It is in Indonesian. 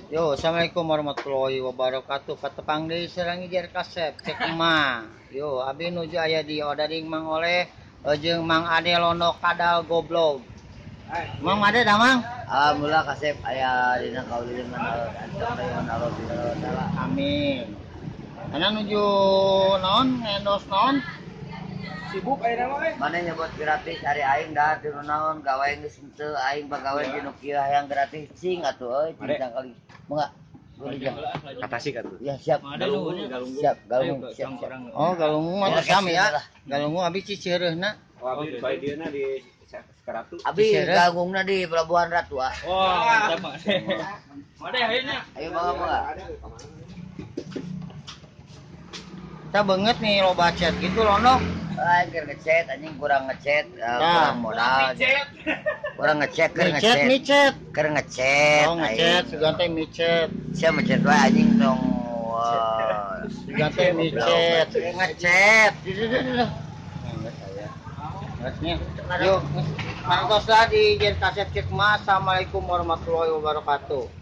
Yo, assalamualaikum warahmatullahi wabarakatuh. Katepang deui sareng ijar kasep cek mah. Yo, abi nuju aya di ordering Mang Oleh jeung Mang Ade Londo kadal goblok. Mang Ade da Mang? Alhamdulillah kasep aya dina kaulin manal antara Allah taala. Amin. Ana nuju naon endos naon? Sibuk ayeuna mah Mana nyebut gratis hari aing dah teu naon gawe geus henteu aing bagawe di nu kieu hayang gratis cing atuh euy cinta kali. Moga. Atasik atuh. Ya siap. Siap galung siap. Oh, galungmu mah sami ya. Galungmu abi ciceureuna. Oh, abi bae dieuna di Sekaratu. Abi galungna di Pelabuhan Ratu ah. Oh, mantap Mak. Made ayeuna. Ayo moga. Kita banget nih loba chat gitu Londo. Anjir ngechat anjing kurang ngechat kurang modal. Kurang ngechat keur ngechat. Micet. Keur ngechat. Oh, ngechat sugan teh micet. Sia ngechat wae anjing dong. Sugan teh micet. Ngechat. Yuk, mantoslah di Jen Kasep Cek Mas. Assalamualaikum warahmatullahi wabarakatuh.